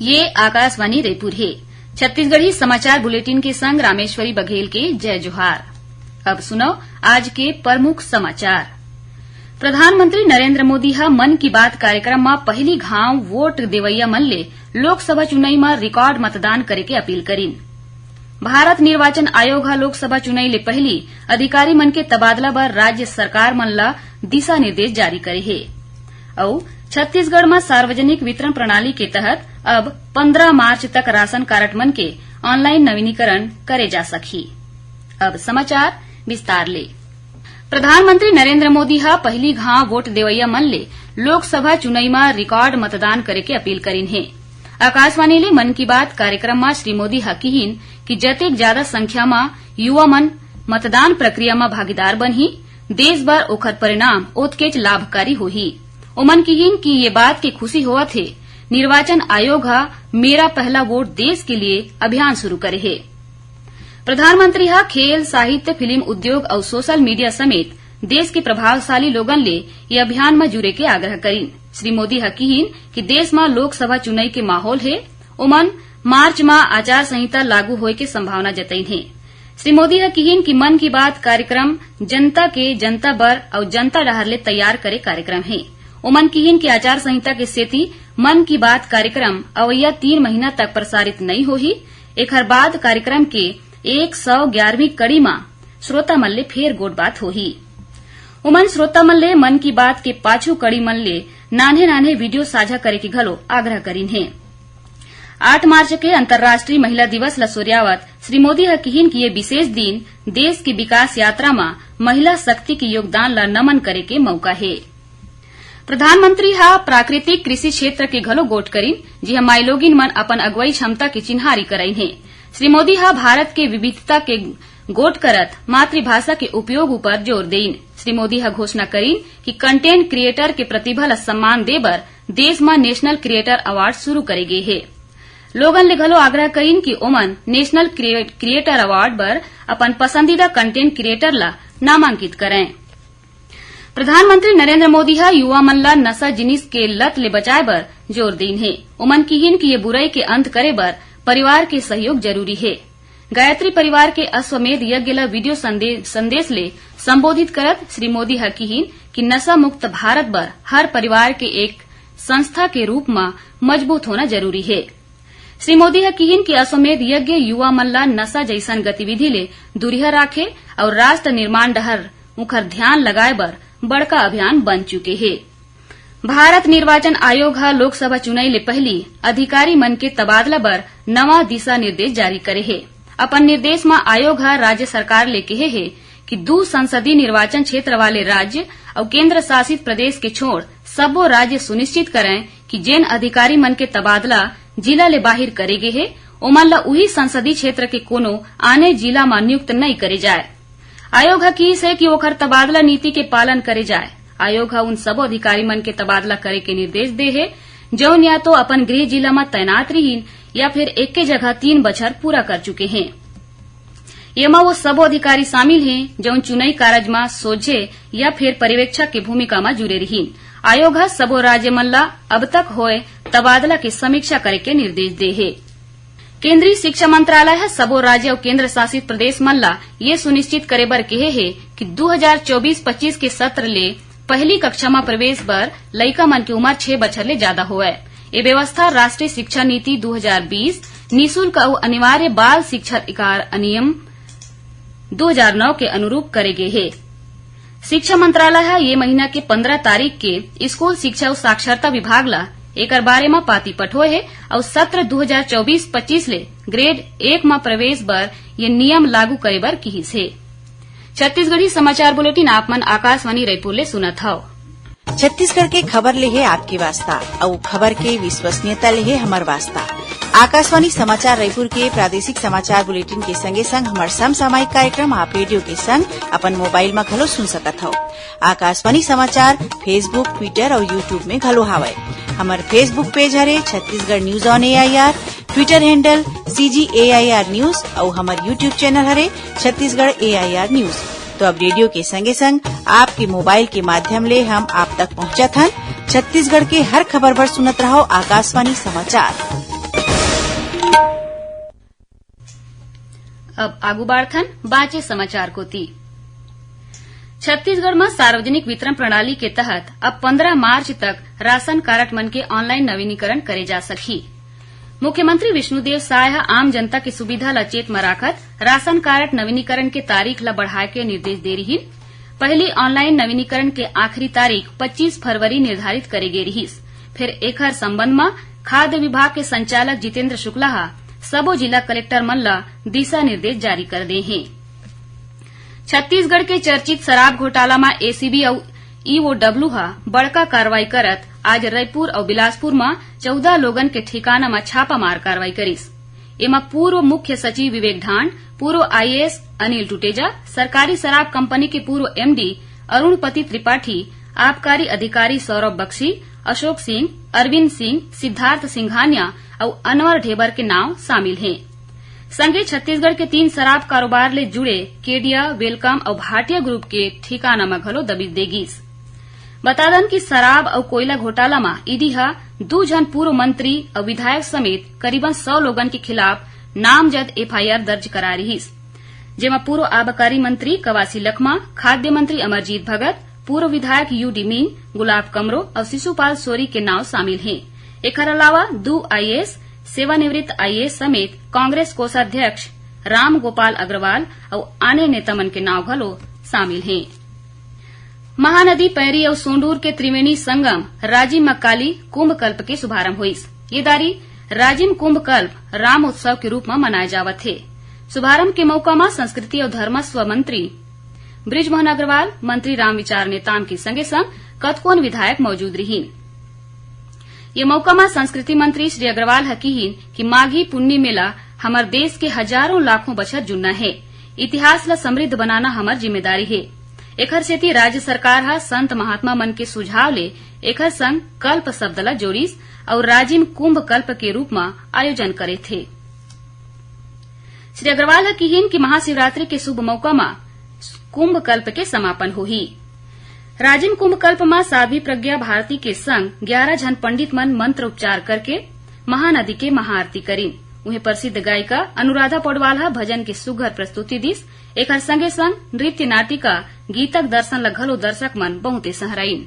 ये आकाशवाणी रायपुर है। छत्तीसगढ़ी समाचार बुलेटिन के संग रामेश्वरी बघेल के जय जोहार। अब सुनो आज के प्रमुख समाचार। प्रधानमंत्री नरेंद्र मोदी हा मन की बात कार्यक्रम में पहली घाव वोट देवैया मन ले लोकसभा चुनाई में रिकॉर्ड मतदान करे के अपील करीन। भारत निर्वाचन आयोग हा लोकसभा चुनाई ले पहली अधिकारी मन के तबादला बर राज्य सरकार मन ला दिशा निर्देश जारी करे है। और छत्तीसगढ़ में सार्वजनिक वितरण प्रणाली के तहत अब 15 मार्च तक राशन कार्ड मन के ऑनलाइन नवीनीकरण करे जा सकही। अब समाचार विस्तार ले। प्रधानमंत्री नरेंद्र मोदी हा पहली घाव वोट देवैया मन ले लोकसभा चुनाई में रिकॉर्ड मतदान करे के अपील करीन है। आकाशवाणी ले मन की बात कार्यक्रम में श्री मोदी हा कहिन कि जतेक ज्यादा संख्या में युवा मन मतदान प्रक्रिया में भागीदार बनही, देश भर ओखर परिणाम ओतकेच लाभकारी होही। ओमन कहिन कि ये बात के खुशी होवत है निर्वाचन आयोग हा मेरा पहला वोट देश के लिए अभियान शुरू करे है। प्रधानमंत्री हा खेल, साहित्य, फिल्म उद्योग और सोशल मीडिया समेत देश के प्रभावशाली लोगन ले ये अभियान में जुड़े के आग्रह करीन। श्री मोदी हा कहिन कि देश में लोकसभा चुनाई के माहौल है। ओमन मार्च में आचार संहिता लागू होए के संभावना जतईन है। श्री मोदी हा कहिन कि मन की बात कार्यक्रम जनता के जनता बर और जनता डहर ले तैयार करे कार्यक्रम है। ओमन कहिन कि आचार संहिता के सेती मन की बात कार्यक्रम अवैया 3 महीना तक प्रसारित नहीं होही। एकर बाद कार्यक्रम के 111वीं कड़ी में श्रोता मन ले फेर गोट बात होही। ओमन श्रोता मन ले मन की बात के पाछू कड़ी मन ले नान्हे नान्हे वीडियो साझा करे के घलो आग्रह करीन है। 8 मार्च के अंतर्राष्ट्रीय महिला दिवस ला सोर्यावत श्री मोदी हा कहिन कि ये विशेष दिन देश की विकास यात्रा में महिला शक्ति के योगदान ला नमन करे के मौका है। प्रधानमंत्री हा प्राकृतिक कृषि क्षेत्र के घलो गोट करीन, जिहा माईलोगिन मन अपन अगुवाई क्षमता के चिन्हारी कराइन है। श्री मोदी हा भारत के विविधता के गोट करत मातृभाषा के उपयोग ऊपर जोर देइन। श्री मोदी हा घोषणा करीन कि कंटेंट क्रिएटर के प्रतिभा ला सम्मान देबर देश में नेशनल क्रिएटर अवार्ड शुरू करे गे है। लोगन ले घलो आग्रह करीन कि ओमन नेशनल क्रिएटर अवार्ड बर अपन पसंदीदा कंटेंट क्रिएटर ला नामांकित करें। प्रधानमंत्री नरेंद्र मोदी हा युवा मन ला नशा जिनिस के लत ले बचाए बर जोर देइन है। ओमन कहिन कि ये बुराई के अंत करे बर परिवार के सहयोग जरूरी है। गायत्री परिवार के अश्वमेध यज्ञ ला वीडियो संदेश ले संबोधित करत श्री मोदी हा कहिन कि नशा मुक्त भारत बर हर परिवार के एक संस्था के रूप में मजबूत होना जरूरी है। श्री मोदी हा कहिन कि अश्वमेध यज्ञ युवा मन ला नशा जैसन गतिविधि ले दूरिया राखे और राष्ट्र निर्माण डहर उखर ध्यान लगाए बर बड़का अभियान बन चुके है। भारत निर्वाचन आयोग हा लोकसभा चुनाई ले पहली अधिकारी मन के तबादला बर नवा दिशा निर्देश जारी करे है। अपन निर्देश में आयोग हा राज्य सरकार ले कहे है कि 2 संसदीय निर्वाचन क्षेत्र वाले राज्य और केंद्र शासित प्रदेश के छोड़ सबो राज्य सुनिश्चित करें कि जेन अधिकारी मन के तबादला जिला ले बाहिर करे गे है ओमन ला उही संसदीय क्षेत्र के कोनो आने जिला में नियुक्त नहीं करे जाए। आयोग हा कीस है कि ओखर तबादला नीति के पालन करे जाए। आयोग हा उन सबो अधिकारी मन के तबादला करे के निर्देश दे है जौन या तो अपन गृह जिला में तैनात रहीन या फिर एक के जगह 3 बछर पूरा कर चुके हैं। एमा वो सबो अधिकारी शामिल हैं जौन चुनाई कारज में सोझे या फिर पर्यवेक्षक के भूमिका में जुड़े रहीन। आयोग हा सबो राज्य मन ला अब तक होए तबादला की समीक्षा करे के निर्देश दे है। केंद्रीय शिक्षा मंत्रालय है सबो राज्य और केंद्र शासित प्रदेश मन ला ये सुनिश्चित करे बर कहे है कि 2024-25 के सत्र ले पहली कक्षा में प्रवेश बर लइका मन की उम्र 6 बछर ले ज्यादा होए। ये व्यवस्था राष्ट्रीय शिक्षा नीति 2020, निःशुल्क और अनिवार्य बाल शिक्षा अधिनियम 2009 के अनुरूप करे गए है। शिक्षा मंत्रालय है ये महीना के 15 तारीख के स्कूल शिक्षा और साक्षरता विभाग ला एकर बारे में पाती पठोए है और सत्र 2024-25 ले ग्रेड 1 में प्रवेश बर ये नियम लागू करे बर किहिस है। छत्तीसगढ़ी समाचार बुलेटिन आप मन आकाशवाणी रायपुर ले सुनत हव। छत्तीसगढ़ के खबर ले है आपके वास्ता और खबर के विश्वसनीयता ले है हमार वास्ता। आकाशवाणी समाचार रायपुर के प्रादेशिक समाचार बुलेटिन के संगे संग हमार समसामयिक कार्यक्रम आप रेडियो के संग अपन मोबाइल में घलो सुन सकत हव। आकाशवाणी समाचार फेसबुक, ट्विटर और यूट्यूब में घलो हावय। हमार फेसबुक पेज हरे Chhattisgarh news on AIR, Twitter handle CGAIR news और हमार यूट्यूब चैनल हरे छत्तीसगढ़ AIR न्यूज। तो अब रेडियो के संगे संग आपके मोबाइल के माध्यम ले हम आप तक पहुंचत हन। छत्तीसगढ़ के हर खबर पर सुनत रहो आकाशवाणी समाचार। अब आगू बाढ़थन बाँचे समाचार को ती। छत्तीसगढ़ में सार्वजनिक वितरण प्रणाली के तहत अब 15 मार्च तक राशन कारड मन के ऑनलाइन नवीनीकरण करे जा सकही। मुख्यमंत्री विष्णुदेव साय आम जनता की सुविधा ल चेत में राखत राशन कारड नवीनीकरण के तारीख ल बढ़ाए के निर्देश दे रही। पहली ऑनलाइन नवीनीकरण के आखिरी तारीख 25 फरवरी निर्धारित करे गे रहीस। फिर एकर संबंध में खाद्य विभाग के संचालक जितेंद्र शुक्ला सबो जिला कलेक्टर मन ल दिशा निर्देश जारी कर दे हैं। छत्तीसगढ़ के चर्चित शराब घोटाला में एसीबी और ईओडब्ल्यू बड़का कार्रवाई करत आज रायपुर और बिलासपुर में 14 लोगन के ठिकाना में छापामार कार्रवाई करिस। एमा पूर्व मुख्य सचिव विवेक ढांड, पूर्व आईएएस अनिल टुटेजा, सरकारी शराब कंपनी के पूर्व एमडी अरुणपति त्रिपाठी, आबकारी अधिकारी सौरभ बख्शी, अशोक सिंह, अरविंद सिंह, सिद्धार्थ सिंघानिया और अनवर ढेबर के नाम शामिल हैं। संगे छत्तीसगढ़ के 3 शराब कारोबार ले जुड़े केडिया, वेलकम और भाटिया ग्रुप के ठिकाना में घलो दबिश देगिस। बता दन कि शराब और कोयला घोटाला में ईडी 2 जन पूर्व मंत्री और विधायक समेत करीबन 100 लोगन के खिलाफ नामजद एफआईआर दर्ज करा रहीस, जेमा पूर्व आबकारी मंत्री कवासी लखमा, खाद्य मंत्री अमरजीत भगत, पूर्व विधायक यूडी मीन, गुलाब कमरो और शिशुपाल सोरी के नाम शामिल हैं। एकर अलावा 2 आईएएस, सेवानिवृत्त आईएएस समेत कांग्रेस कोषाध्यक्ष राम गोपाल अग्रवाल और अन्य नेतामन के नाम घलो शामिल हैं। महानदी पैरी और सोंडूर के त्रिवेणी संगम राजिम मक्काली कुंभ कल्प के शुभारंभ हुईस। ये दारी राजिम कुंभ कल्प राम उत्सव के रूप में मनाए जावत थे। शुभारंभ के मौका में संस्कृति और धर्मस्व मंत्री बृजमोहन अग्रवाल, मंत्री रामविचार नेताम के संगे संग कतकोन विधायक मौजूद रहीन। ये मौका में संस्कृति मंत्री श्री अग्रवाल हकीहीन कि माघी पुन्नी मेला हमार देश के हजारों लाखों बछर जुन्ना है। इतिहास ला समृद्ध बनाना हमार जिम्मेदारी है। एकर सेती राज्य सरकार संत महात्मा मन के सुझाव ले एकर संग कल्प शब्द ला जोड़ीस और राजिम कुंभ कल्प के रूप में आयोजन करे थे। श्री अग्रवाल हकीहीन कि महाशिवरात्रि के शुभ मौका में कुंभ कल्प के समापन होही। राजिम कुंभ कल्प में साध्वी प्रज्ञा भारती के संग 11 जन पंडित मन मंत्र उपचार करके महानदी के महाआरती करीन। उन्हें प्रसिद्ध गायिका अनुराधा पौडवाल भजन के सुघर प्रस्तुति दिस। एकर संगे संग नृत्य नाटिका गीतक दर्शन ल घलो दर्शक मन बहुते सहराइन।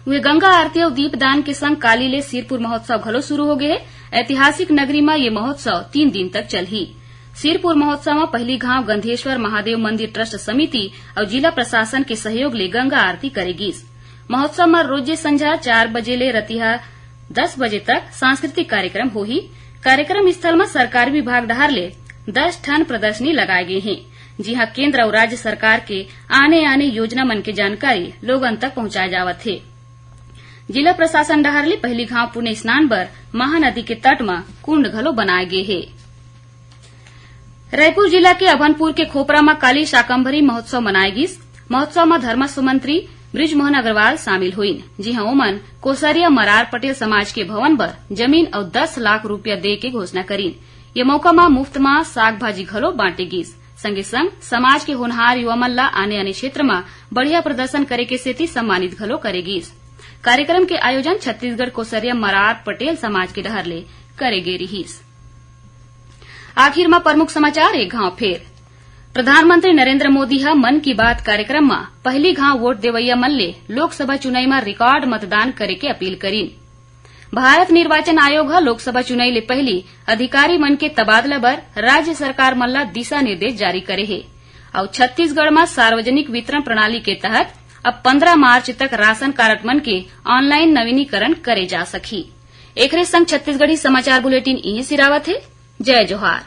उन्हें गंगा आरती और दीपदान के संग काली ले सिरपुर महोत्सव घलो शुरू हो गए। ऐतिहासिक नगरी में ये महोत्सव 3 दिन तक चलही। सिरपुर महोत्सव में पहली घाव गंधेश्वर महादेव मंदिर ट्रस्ट समिति और जिला प्रशासन के सहयोग ले गंगा आरती करेगी। महोत्सव में रोजे संझा 4 बजे ले रतिहा 10 बजे तक सांस्कृतिक कार्यक्रम होही। कार्यक्रम स्थल में सरकारी विभाग डहार ले 10 ठन प्रदर्शनी लगाए गए हैं, जिहां केंद्र और राज्य सरकार के आने योजना मन के जानकारी लोगन तक पहुंचाए जावत है। जिला प्रशासन डहार ले पहली घाव पुण्य स्नान बर महानदी के तट में कुंड घलो बनाए गए है। रायपुर जिला के अभनपुर के खोपरा में काली शाकंभरी महोत्सव मनाए गिस। महोत्सव में धर्मस्व मंत्री बृजमोहन अग्रवाल शामिल हुईन, जिहां ओमन कोसरिया मरार पटेल समाज के भवन बर जमीन और 10 लाख रुपया दे के घोषणा करीन। ये मौका में मुफ्त में साग भाजी घलो बांटे गिस। संगे संग समाज के होनहार युवा मन ला आने क्षेत्र में बढ़िया प्रदर्शन करे के सेती सम्मानित घलो करेगिस। कार्यक्रम के आयोजन छत्तीसगढ़ कोसरिया मरार पटेल समाज के डहर ले करे गे रहीस। आखिर में प्रमुख समाचार एक घाव फेर। प्रधानमंत्री नरेंद्र मोदी मन की बात कार्यक्रम में पहली घाव वोट देवैया मन ले लोकसभा चुनाई में रिकॉर्ड मतदान करे के अपील करीन। भारत निर्वाचन आयोग लोकसभा चुनाई ले पहली अधिकारी मन के तबादला बर राज्य सरकार मन ला दिशा निर्देश जारी करे है और छत्तीसगढ़ में सार्वजनिक वितरण प्रणाली के तहत अब 15 मार्च तक राशन कारड मन के ऑनलाइन नवीनीकरण करे जा सकही। एकरे संग छत्तीसगढ़ी समाचार बुलेटिन इही सिरावत है। जय जोहार।